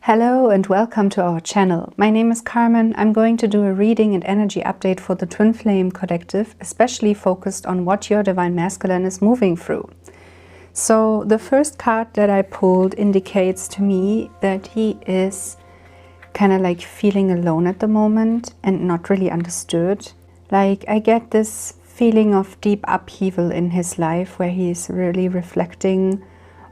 Hello and welcome to our channel. My name is Carmen. I'm going to do a reading and energy update for the Twin Flame Collective, especially focused on what your Divine Masculine is moving through. So the first card that I pulled indicates to me that he is kind of like feeling alone at the moment and not really understood. Like I get this feeling of deep upheaval in his life where he's really reflecting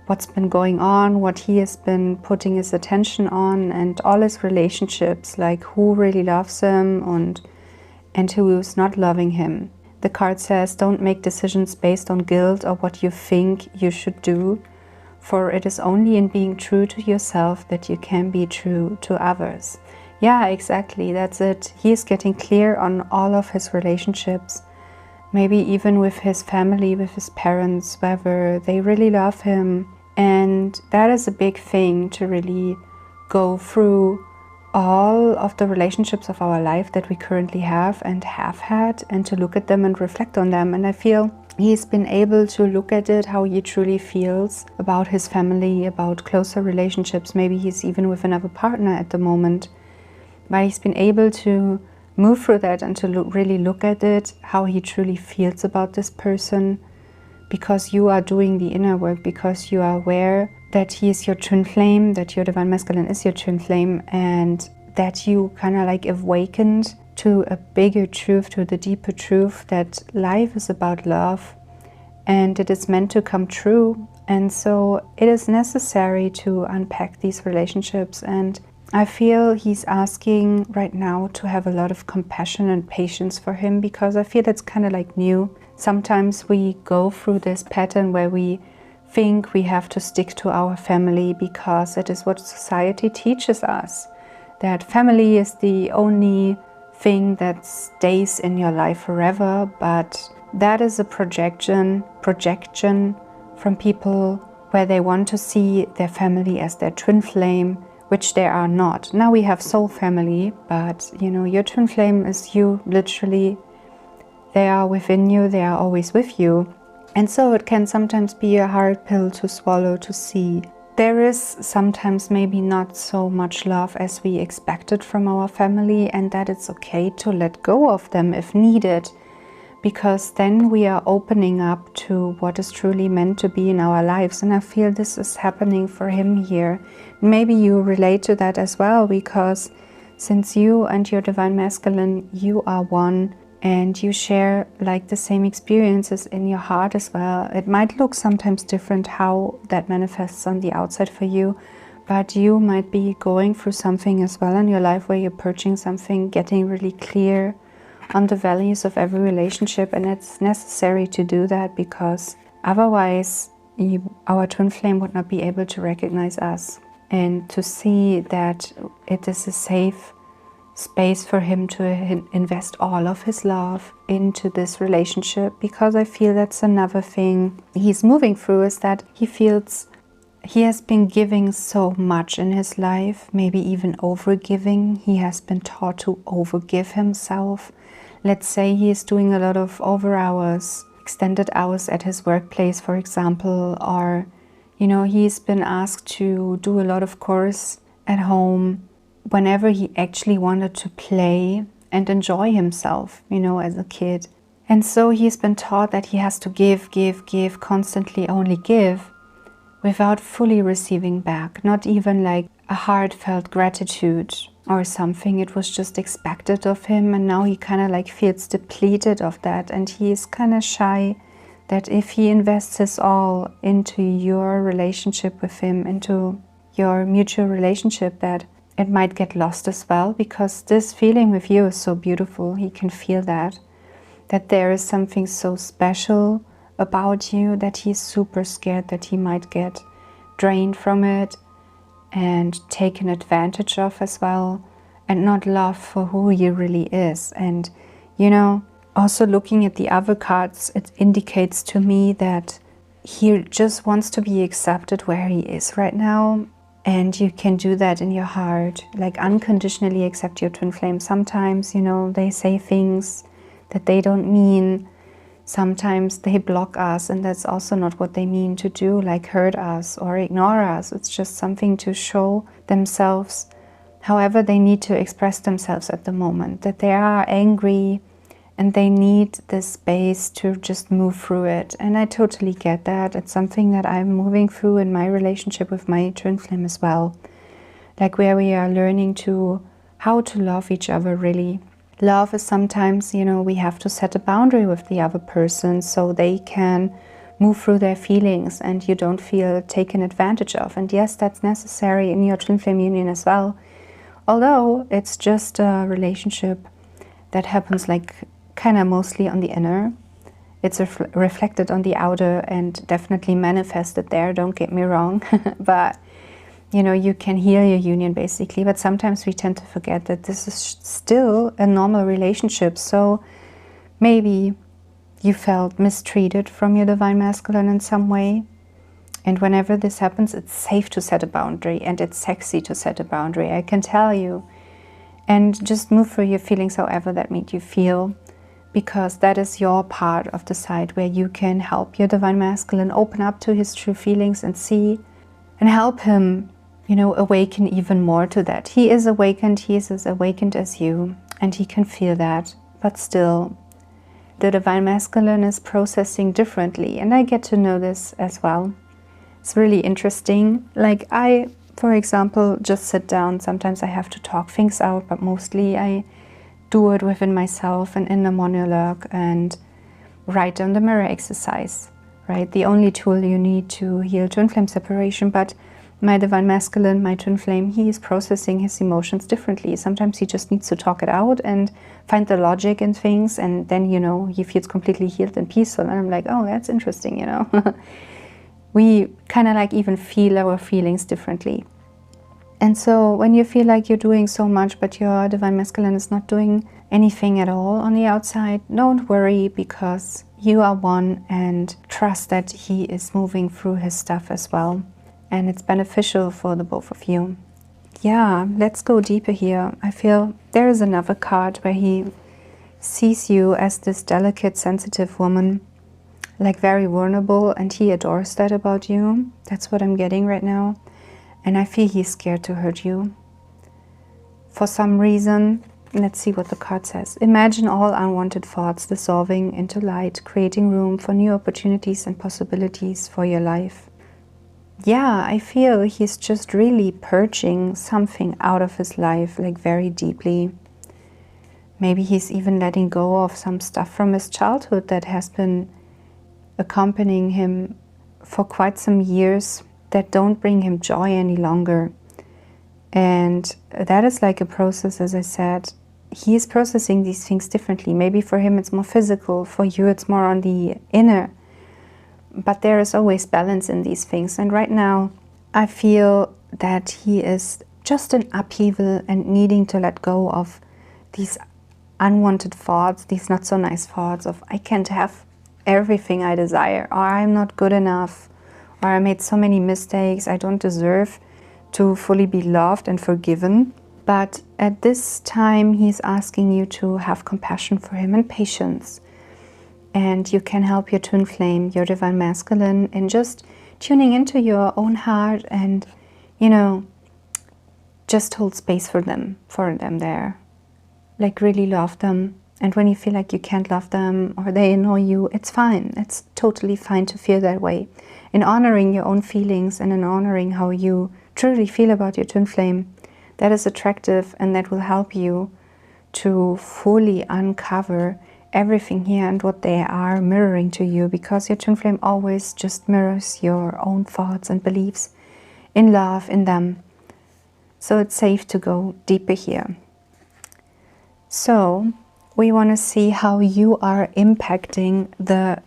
what's been going on, what he has been putting his attention on, and all his relationships, like who really loves him and who is not loving him. The card says, don't make decisions based on guilt or what you think you should do, for it is only in being true to yourself that you can be true to others. Yeah, exactly, that's it. He is getting clear on all of his relationships, maybe even with his family, with his parents, whether they really love him. And that is a big thing, to really go through all of the relationships of our life that we currently have and have had, and to look at them and reflect on them. And I feel he's been able to look at it, how he truly feels about his family, about closer relationships. Maybe he's even with another partner at the moment, but he's been able to move through that and to really look at it, how he truly feels about this person, because you are doing the inner work, because you are aware that he is your twin flame, that your Divine Masculine is your twin flame, and that you kind of like awakened to a bigger truth, to the deeper truth that life is about love and it is meant to come true. And so it is necessary to unpack these relationships, and I feel he's asking right now to have a lot of compassion and patience for him, because I feel that's kind of like new. Sometimes we go through this pattern where we think we have to stick to our family because it is what society teaches us, that family is the only thing that stays in your life forever. But that is a projection from people where they want to see their family as their twin flame, which they are not. Now we have soul family, but you know, your twin flame is you, literally. They are within you, they are always with you. And so it can sometimes be a hard pill to swallow, to see. There is sometimes maybe not so much love as we expected from our family, and that it's okay to let go of them if needed, because then we are opening up to what is truly meant to be in our lives. And I feel this is happening for him here. Maybe you relate to that as well, because since you and your Divine Masculine, you are one, and you share like the same experiences in your heart as well. It might look sometimes different how that manifests on the outside for you, but you might be going through something as well in your life where you're purging something, getting really clear on the values of every relationship. And it's necessary to do that, because otherwise our twin flame would not be able to recognize us and to see that it is a safe space for him to invest all of his love into this relationship. Because I feel that's another thing he's moving through, is that he feels he has been giving so much in his life, maybe even overgiving. He has been taught to overgive himself. Let's say he is doing a lot of over hours, extended hours at his workplace, for example, or you know, he's been asked to do a lot of chores at home whenever he actually wanted to play and enjoy himself, you know, as a kid. And so he's been taught that he has to give, constantly only give, without fully receiving back, not even like a heartfelt gratitude or something. It was just expected of him, and now he kind of like feels depleted of that, and he is kind of shy that if he invests his all into your relationship with him, into your mutual relationship, that it might get lost as well, because this feeling with you is so beautiful. He can feel that there is something so special about you, that he's super scared that he might get drained from it and taken advantage of as well, and not loved for who he really is. And you know, also looking at the other cards, it indicates to me that he just wants to be accepted where he is right now. And you can do that in your heart, like unconditionally accept your twin flame. Sometimes, you know, they say things that they don't mean. Sometimes they block us, and that's also not what they mean to do, like hurt us or ignore us. It's just something to show themselves however they need to express themselves at the moment, that they are angry and they need this space to just move through it. And I totally get that. It's something that I'm moving through in my relationship with my twin flame as well. Like where we are learning how to love each other really. Love is sometimes, you know, we have to set a boundary with the other person so they can move through their feelings and you don't feel taken advantage of. And yes, that's necessary in your twin flame union as well. Although it's just a relationship that happens like kind of mostly on the inner. It's reflected on the outer and definitely manifested there, don't get me wrong. But you know, you can heal your union basically, but sometimes we tend to forget that this is still a normal relationship. So maybe you felt mistreated from your divine masculine in some way. And whenever this happens, it's safe to set a boundary, and it's sexy to set a boundary, I can tell you. And just move through your feelings however that made you feel, because that is your part of the side where you can help your divine masculine open up to his true feelings and see and help him, you know, awaken even more to that. He is awakened, he is as awakened as you, and he can feel that, but still the divine masculine is processing differently, and I get to know this as well. It's really interesting. Like I, for example, just sit down. Sometimes I have to talk things out, but mostly I do it within myself and in a monologue and write down the mirror exercise, right? The only tool you need to heal twin flame separation. But my divine masculine, my twin flame, he is processing his emotions differently. Sometimes he just needs to talk it out and find the logic in things, and then, you know, he feels completely healed and peaceful. And I'm like, oh, that's interesting, you know. We kind of like even feel our feelings differently. And so when you feel like you're doing so much, but your divine masculine is not doing anything at all on the outside, don't worry, because you are one, and trust that he is moving through his stuff as well. And it's beneficial for the both of you. Yeah, let's go deeper here. I feel there is another card where he sees you as this delicate, sensitive woman, like very vulnerable, and he adores that about you. That's what I'm getting right now. And I feel he's scared to hurt you. For some reason, let's see what the card says. Imagine all unwanted thoughts dissolving into light, creating room for new opportunities and possibilities for your life. Yeah, I feel he's just really purging something out of his life, like very deeply. Maybe he's even letting go of some stuff from his childhood that has been accompanying him for quite some years, that don't bring him joy any longer. And that is like a process, as I said. He is processing these things differently. Maybe for him it's more physical, for you it's more on the inner. But there is always balance in these things. And right now I feel that he is just in upheaval and needing to let go of these unwanted thoughts, these not so nice thoughts of I can't have everything I desire, or I'm not good enough, or I made so many mistakes, I don't deserve to fully be loved and forgiven. But at this time he's asking you to have compassion for him and patience. And you can help your twin flame, your divine masculine, in just tuning into your own heart and, you know, just hold space for them there. Like really love them. And when you feel like you can't love them or they annoy you, it's fine. It's totally fine to feel that way. In honoring your own feelings and in honoring how you truly feel about your twin flame, that is attractive, and that will help you to fully uncover everything here and what they are mirroring to you, because your twin flame always just mirrors your own thoughts and beliefs in love in them. So it's safe to go deeper here. So we want to see how you are impacting the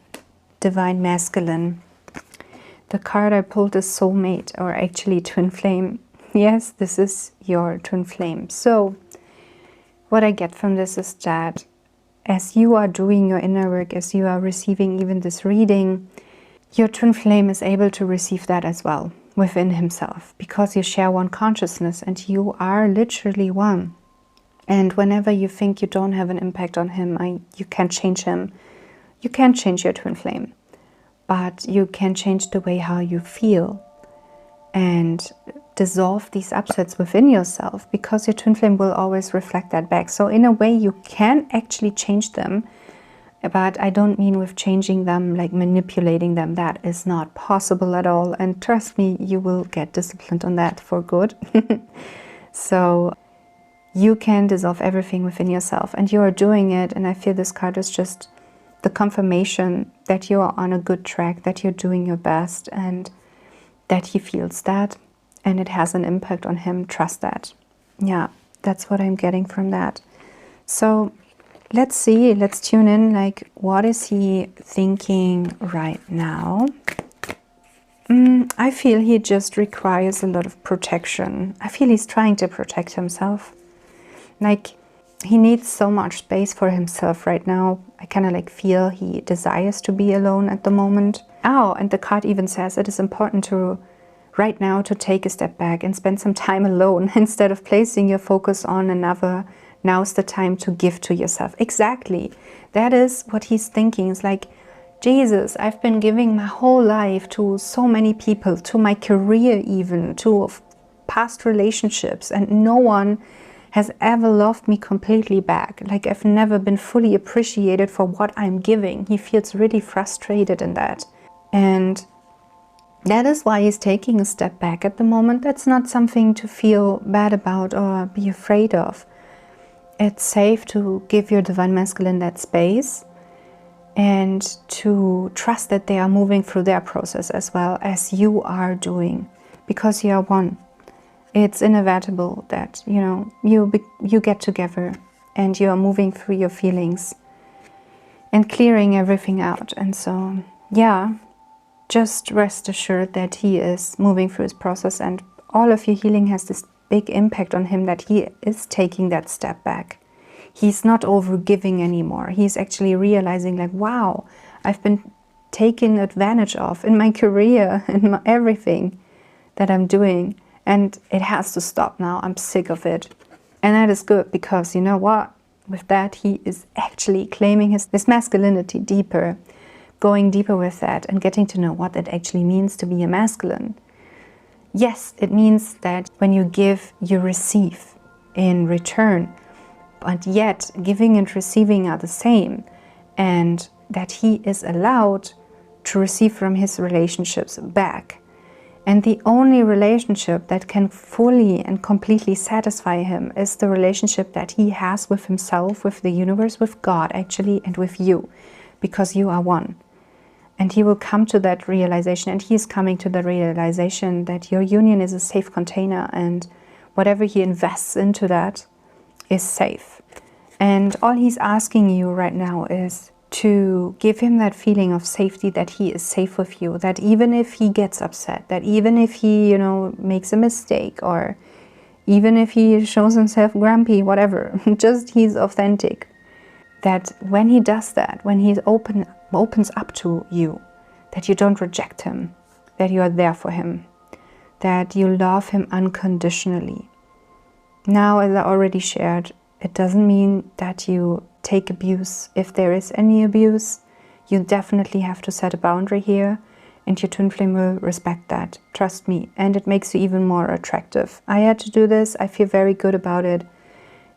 divine masculine. The card I pulled is soulmate, or actually twin flame. Yes, this is your twin flame. So what I get from this is that as you are doing your inner work, as you are receiving even this reading, your twin flame is able to receive that as well within himself, because you share one consciousness and you are literally one. And whenever you think you don't have an impact on him, you can't change him, You can't change your twin flame, but you can change the way how you feel and dissolve these upsets within yourself, because your twin flame will always reflect that back. So in a way you can actually change them, but I don't mean with changing them like manipulating them. That is not possible at all, and trust me, you will get disciplined on that for good. So you can dissolve everything within yourself, and you are doing it, and I feel this card is just the confirmation that you are on a good track, that you're doing your best, and that he feels that, and it has an impact on him. Trust that. Yeah, that's what I'm getting from that. So let's see, let's tune in, like, what is he thinking right now? I feel he just requires a lot of protection. I feel he's trying to protect himself. Like, he needs so much space for himself right now. I kind of like feel he desires to be alone at the moment. Oh, and the card even says it is important to, right now, to take a step back and spend some time alone instead of placing your focus on another. Now's the time to give to yourself. Exactly. That is what he's thinking. It's like, Jesus, I've been giving my whole life to so many people, to my career even, to past relationships, and no one has ever loved me completely back. Like, I've never been fully appreciated for what I'm giving. He feels really frustrated in that. And that is why he's taking a step back at the moment. That's not something to feel bad about or be afraid of. It's safe to give your divine masculine that space and to trust that they are moving through their process as well as you are doing, because you are one. It's inevitable that, you know, you get together and you are moving through your feelings and clearing everything out. And so, yeah, just rest assured that he is moving through his process, and all of your healing has this big impact on him, that he is taking that step back. He's not over-giving anymore. He's actually realizing, like, wow, I've been taken advantage of in my career, in everything that I'm doing. And it has to stop now. I'm sick of it. And that is good, because you know what? With that, he is actually claiming his masculinity deeper, going deeper with that and getting to know what it actually means to be a masculine. Yes, it means that when you give, you receive in return. But yet, giving and receiving are the same. And that he is allowed to receive from his relationships back. And the only relationship that can fully and completely satisfy him is the relationship that he has with himself, with the universe, with God actually, and with you, because you are one. And he will come to that realization, and he is coming to the realization that your union is a safe container, and whatever he invests into that is safe. And all he's asking you right now is to give him that feeling of safety, that he is safe with you, that even if he gets upset, that even if he, you know, makes a mistake, or even if he shows himself grumpy, whatever, just he's authentic. That when he does that, when he opens up to you, that you don't reject him, that you are there for him, that you love him unconditionally. Now, as I already shared, it doesn't mean that you take abuse. If there is any abuse, you definitely have to set a boundary here, and your twin flame will respect that. Trust me. And it makes you even more attractive. I had to do this. I feel very good about it.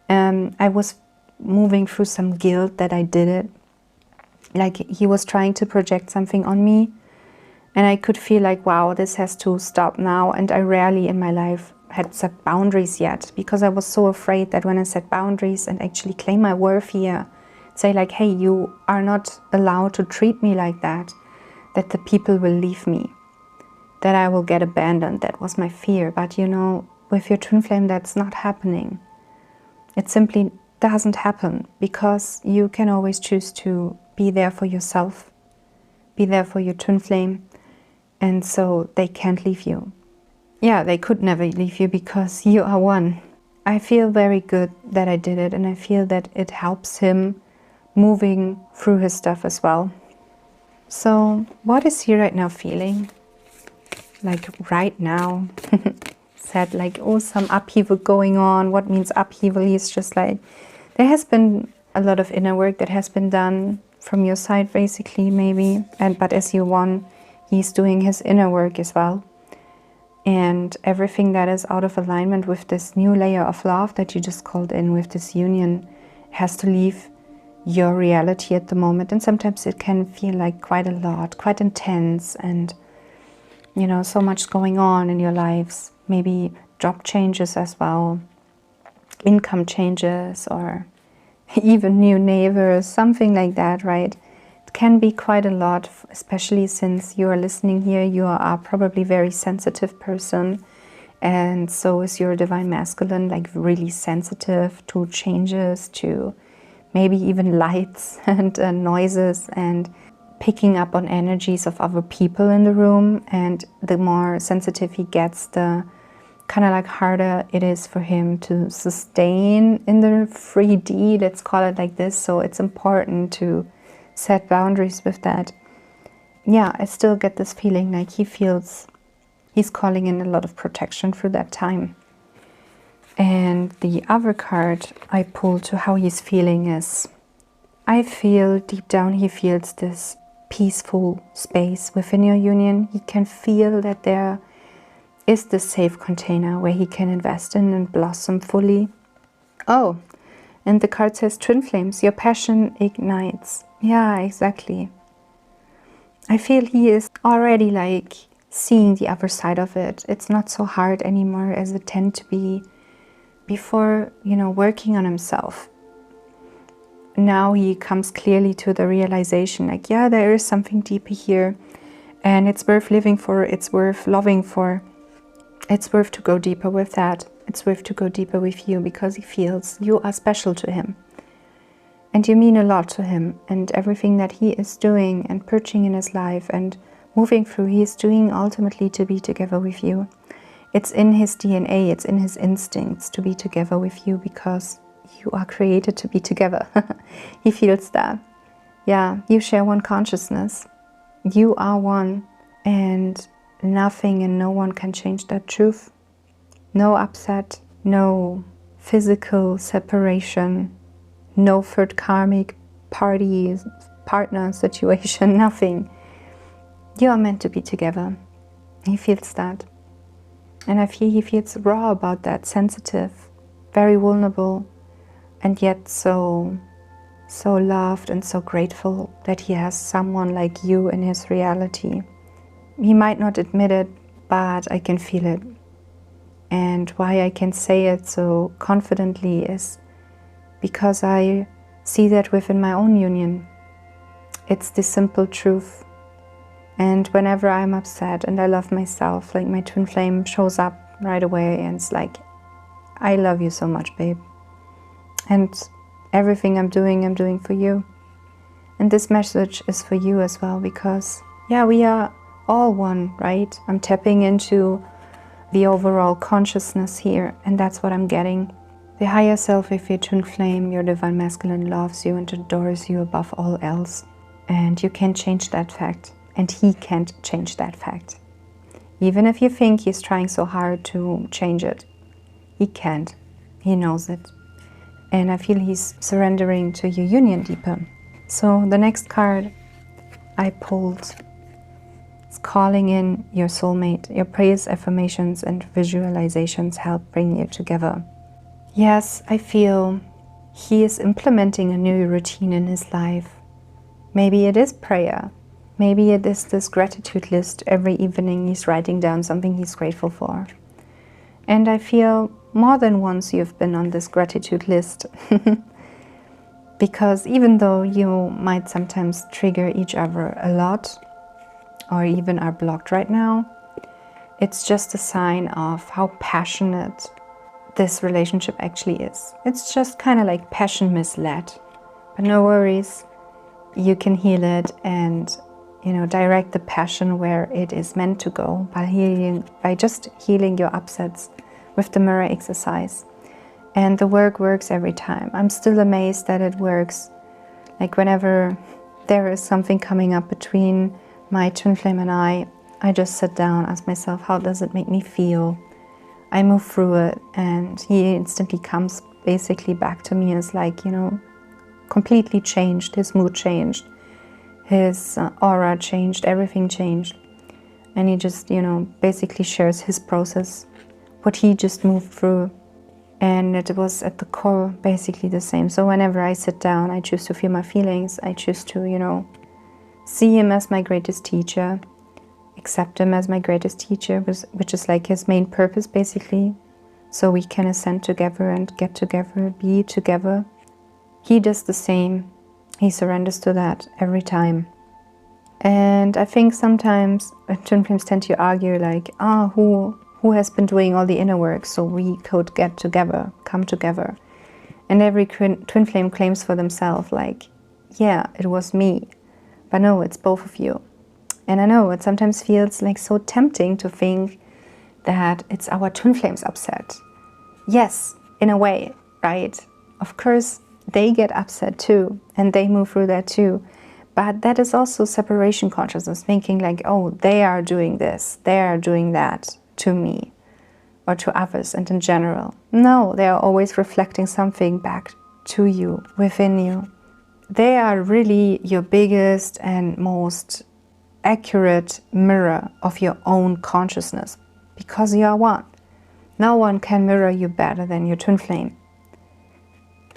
I was moving through some guilt that I did it. Like, he was trying to project something on me, and I could feel like, wow, this has to stop now. And I rarely in my life had set boundaries yet, because I was so afraid that when I set boundaries and actually claim my worth here, say like, hey, you are not allowed to treat me like that, that the people will leave me, that I will get abandoned. That was my fear. But you know, with your twin flame, that's not happening. It simply doesn't happen, because you can always choose to be there for yourself, be there for your twin flame, and so they can't leave you. Yeah, they could never leave you, because you are one. I feel very good that I did it, and I feel that it helps him moving through his stuff as well. So what is he right now feeling? Like right now, said like, oh, some upheaval going on. What means upheaval? He's just like, there has been a lot of inner work that has been done, from your side, basically, maybe. But as you one, he's doing his inner work as well. And everything that is out of alignment with this new layer of love that you just called in with this union has to leave your reality at the moment. And sometimes it can feel like quite a lot, quite intense, and you know, so much going on in your lives. Maybe job changes as well, income changes, or even new neighbors, something like that, right? It can be quite a lot, especially since you are listening here. You are probably a very sensitive person, and so is your divine masculine, like really sensitive to changes, to maybe even lights and noises, and picking up on energies of other people in the room. And the more sensitive he gets, the kind of like harder it is for him to sustain in the 3D, let's call it like this. So it's important to set boundaries with that. Yeah, I still get this feeling like he feels he's calling in a lot of protection through that time. And the other card I pulled to how he's feeling is, I feel deep down he feels this peaceful space within your union. He can feel that there is this safe container where he can invest in and blossom fully. Oh, and the card says twin flames, your passion ignites. Yeah, exactly. I feel he is already like seeing the other side of it. It's not so hard anymore as it tended to be before, you know, working on himself. Now he comes clearly to the realization, like, yeah, there is something deeper here, and it's worth living for, it's worth loving for. It's worth to go deeper with that. It's worth to go deeper with you, because he feels you are special to him. And you mean a lot to him, and everything that he is doing and purging in his life and moving through, he is doing ultimately to be together with you. It's in his DNA, it's in his instincts to be together with you, because you are created to be together. He feels that. Yeah, you share one consciousness. You are one, and nothing and no one can change that truth. No upset, no physical separation, no third karmic party, partner situation, nothing. You are meant to be together. He feels that. And I feel he feels raw about that, sensitive, very vulnerable, and yet so loved and so grateful that he has someone like you in his reality. He might not admit it, but I can feel it. And why I can say it so confidently is because I see that within my own union. It's the simple truth. And whenever I'm upset and I love myself, like my twin flame shows up right away and it's like, I love you so much, babe. And everything I'm doing for you. And this message is for you as well, because yeah, we are all one, right? I'm tapping into the overall consciousness here, and that's what I'm getting. The higher self with your twin flame, your divine masculine, loves you and adores you above all else. And you can't change that fact. And he can't change that fact. Even if you think he's trying so hard to change it, he can't. He knows it. And I feel he's surrendering to your union deeper. So the next card I pulled is calling in your soulmate. Your prayers, affirmations, and visualizations help bring you together. Yes, I feel he is implementing a new routine in his life. Maybe it is prayer. Maybe it is this gratitude list. Every evening he's writing down something he's grateful for. And I feel more than once you've been on this gratitude list. Because even though you might sometimes trigger each other a lot, or even are blocked right now, it's just a sign of how passionate this relationship actually is. It's just kind of like passion misled. But no worries, you can heal it and, you know, direct the passion where it is meant to go by just healing your upsets with the mirror exercise. And the work works every time. I'm still amazed that it works. Like whenever there is something coming up between my twin flame and I just sit down, ask myself, how does it make me feel? I move through it, and he instantly comes basically back to me as like, you know, completely changed, his mood changed. His aura changed, everything changed. And he just, you know, basically shares his process, what he just moved through. And it was at the core basically the same. So whenever I sit down, I choose to feel my feelings. I choose to, you know, see him as my greatest teacher, accept him as my greatest teacher, which is like his main purpose basically. So we can ascend together and get together, be together. He does the same. He surrenders to that every time. And I think sometimes twin flames tend to argue like, who has been doing all the inner work so we could get together, come together. And every twin flame claims for themselves like, yeah, it was me. But no, it's both of you. And I know it sometimes feels like so tempting to think that it's our twin flames upset. Yes, in a way, right? Of course, they get upset too, and they move through that too. But that is also separation consciousness, thinking like, oh, they are doing this, they are doing that to me or to others and in general. No, they are always reflecting something back to you, within you. They are really your biggest and most accurate mirror of your own consciousness, because you are one. No one can mirror you better than your twin flame.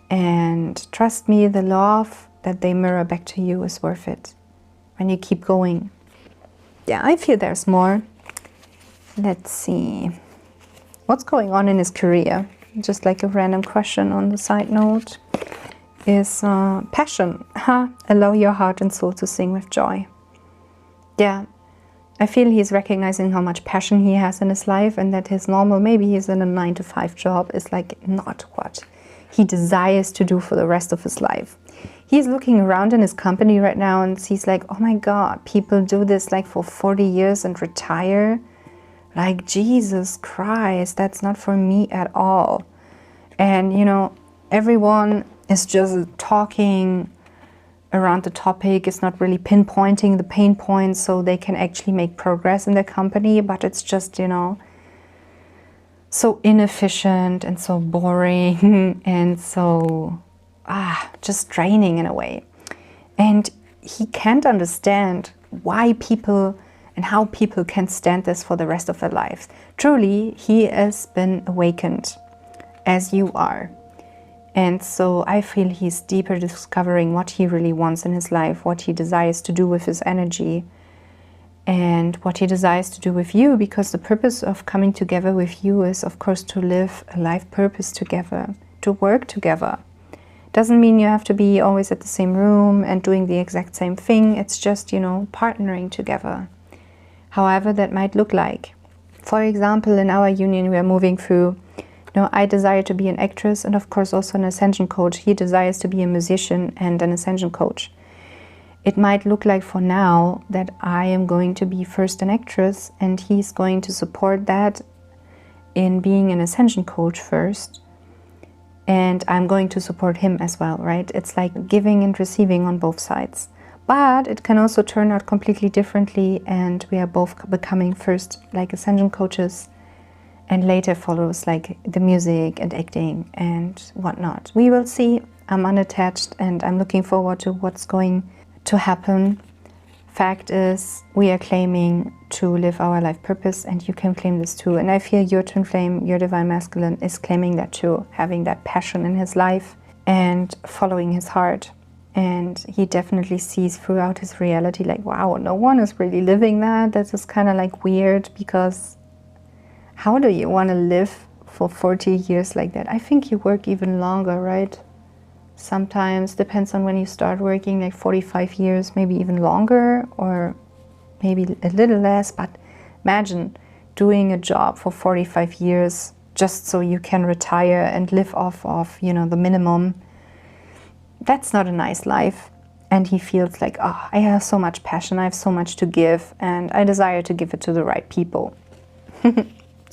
And trust me, the love that they mirror back to you is worth it when you keep going. Yeah, I feel there's more. Let's see. What's going on in his career? Just like a random question on the side note. Is passion. Allow your heart and soul to sing with joy. Yeah, I feel he's recognizing how much passion he has in his life, and that his normal, maybe he's in a 9-to-5 job, is like not what he desires to do for the rest of his life. He's looking around in his company right now and he's like, oh my God, people do this like for 40 years and retire. Like, Jesus Christ, that's not for me at all. And, you know, everyone is just talking around the topic, is not really pinpointing the pain points so they can actually make progress in their company, but it's just, you know, so inefficient and so boring and so just draining in a way. And he can't understand why people and how people can stand this for the rest of their lives. Truly, he has been awakened as you are. And so I feel he's deeper discovering what he really wants in his life, what he desires to do with his energy, and what he desires to do with you, because the purpose of coming together with you is, of course, to live a life purpose together, to work together. Doesn't mean you have to be always at the same room and doing the exact same thing. It's just, you know, partnering together, however that might look like. For example, in our union we are moving through, you know, I desire to be an actress and of course also an ascension coach. He desires to be a musician and an ascension coach. It might look like for now that I am going to be first an actress and he's going to support that in being an ascension coach first. And I'm going to support him as well, right? It's like giving and receiving on both sides. But it can also turn out completely differently and we are both becoming first like ascension coaches and later follows like the music and acting and whatnot. We will see. I'm unattached and I'm looking forward to what's going to happen. Fact is, we are claiming to live our life purpose and you can claim this too. And I feel your twin flame, your divine masculine, is claiming that too, having that passion in his life and following his heart. And he definitely sees throughout his reality like, wow, no one is really living that. That is kind of like weird, because how do you want to live for 40 years like that? I think you work even longer, right? Sometimes depends on when you start working, like 45 years, maybe even longer, or maybe a little less. But imagine doing a job for 45 years just so you can retire and live off of, you know, the minimum. That's not a nice life. And he feels like, oh, I have so much passion, I have so much to give, and I desire to give it to the right people.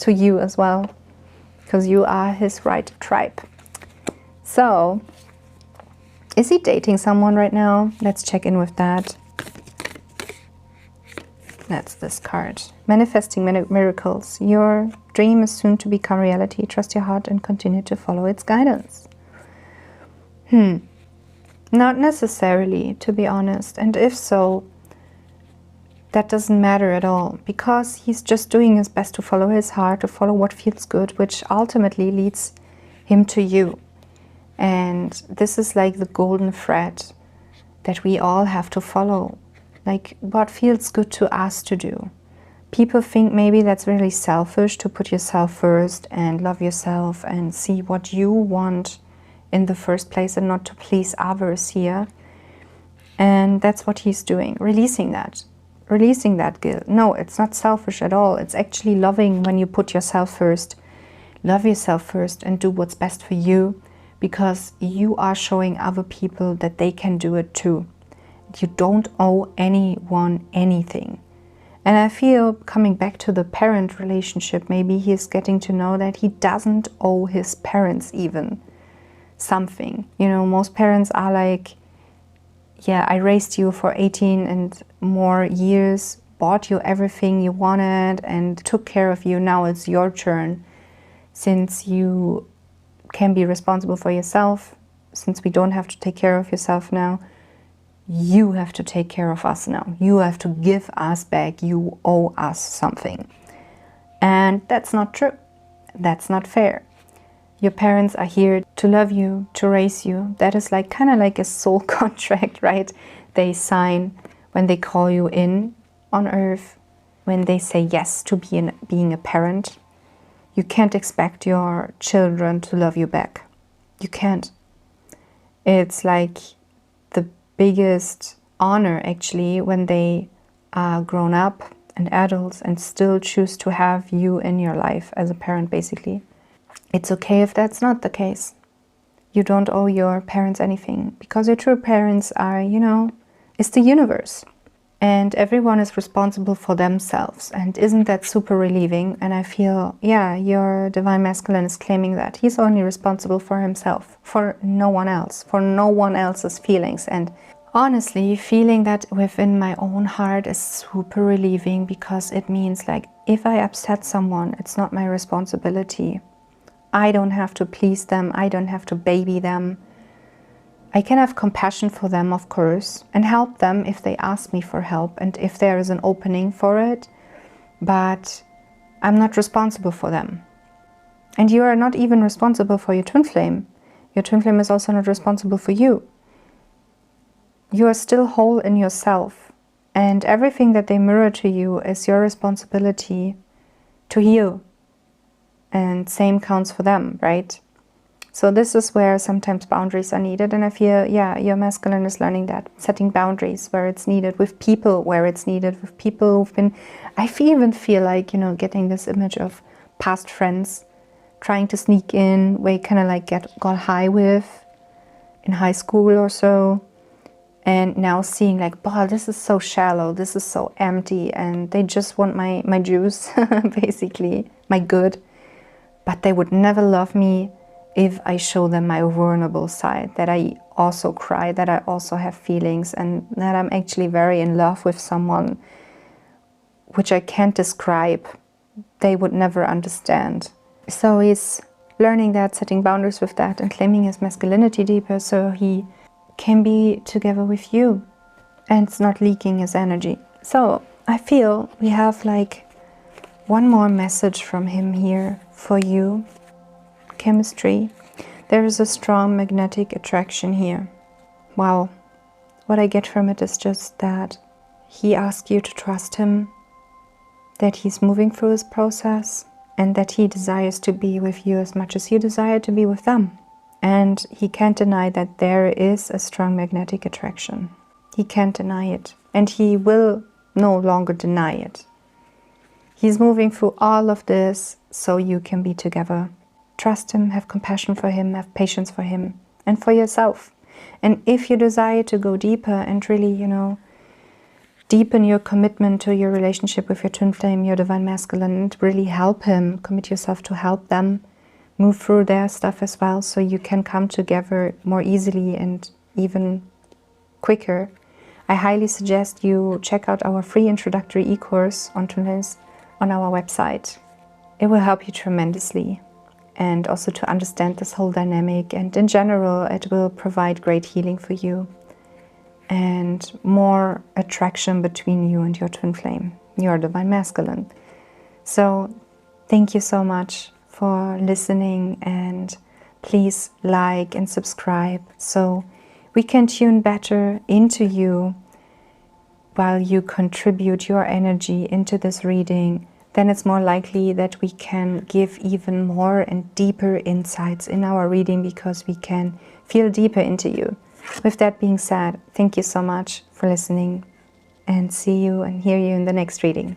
To you as well, because you are his right tribe. So, is he dating someone right now? Let's check in with that. That's this card. Manifesting miracles. Your dream is soon to become reality. Trust your heart and continue to follow its guidance. Not Not necessarily, to be honest. And if so, that doesn't matter at all, because he's just doing his best to follow his heart, to follow what feels good, which ultimately leads him to you. And this is like the golden thread that we all have to follow, like what feels good to us to do. People think maybe that's really selfish to put yourself first and love yourself and see what you want in the first place and not to please others here. And that's what he's doing, releasing that guilt. No, it's not selfish at all. It's actually loving when you put yourself first. Love yourself first and do what's best for you, because you are showing other people that they can do it too. You don't owe anyone anything. And I feel, coming back to the parent relationship, maybe he's getting to know that he doesn't owe his parents even something. You know, most parents are like, yeah, I raised you for 18 and more years, bought you everything you wanted and took care of you. Now it's your turn. Since you can be responsible for yourself, since we don't have to take care of yourself now, you have to take care of us now. You have to give us back. You owe us something. And that's not true. That's not fair. Your parents are here to love you, to raise you. That is like kind of like a soul contract, right? They sign when they call you in on earth, when they say yes to being a parent. You can't expect your children to love you back. You can't. It's like the biggest honor actually when they are grown up and adults and still choose to have you in your life as a parent, basically. It's okay if that's not the case. You don't owe your parents anything, because your true parents are, you know, it's the universe. And everyone is responsible for themselves. And isn't that super relieving? And I feel, yeah, your divine masculine is claiming that he's only responsible for himself, for no one else, for no one else's feelings. And honestly, feeling that within my own heart is super relieving, because it means like, if I upset someone, it's not my responsibility. I don't have to please them. I don't have to baby them. I can have compassion for them, of course, and help them if they ask me for help and if there is an opening for it, but I'm not responsible for them. And you are not even responsible for your twin flame. Your twin flame is also not responsible for you. You are still whole in yourself, and everything that they mirror to you is your responsibility to heal. And same counts for them, right? So this is where sometimes boundaries are needed, and I feel, yeah, your masculine is learning that. Setting boundaries where it's needed, with people where it's needed, with people who've been, even feel like, you know, getting this image of past friends trying to sneak in, where you kind of like got high with in high school or so, and now seeing like, wow, this is so shallow, this is so empty, and they just want my juice, basically, my good, but they would never love me if I show them my vulnerable side, that I also cry, that I also have feelings, and that I'm actually very in love with someone, which I can't describe. They would never understand. So he's learning that, setting boundaries with that, and claiming his masculinity deeper so he can be together with you and it's not leaking his energy. So I feel we have like one more message from him here for you. Chemistry. There is a strong magnetic attraction here. Wow. What I get from it is just that he asks you to trust him, that he's moving through his process, and that he desires to be with you as much as you desire to be with them. And he can't deny that there is a strong magnetic attraction. He can't deny it, and he will no longer deny it. He's moving through all of this so you can be together. Trust him, have compassion for him, have patience for him and for yourself. And if you desire to go deeper and really, you know, deepen your commitment to your relationship with your twin flame, your divine masculine, and really help him, commit yourself to help them move through their stuff as well, so you can come together more easily and even quicker, I highly suggest you check out our free introductory e-course on twin flames on our website. It will help you tremendously. and also to understand this whole dynamic. And in general, it will provide great healing for you and more attraction between you and your twin flame, your divine masculine. So thank you so much for listening, and please like and subscribe so we can tune better into you while you contribute your energy into this reading. Then it's more likely that we can give even more and deeper insights in our reading, because we can feel deeper into you. With that being said, thank you so much for listening, and see you and hear you in the next reading.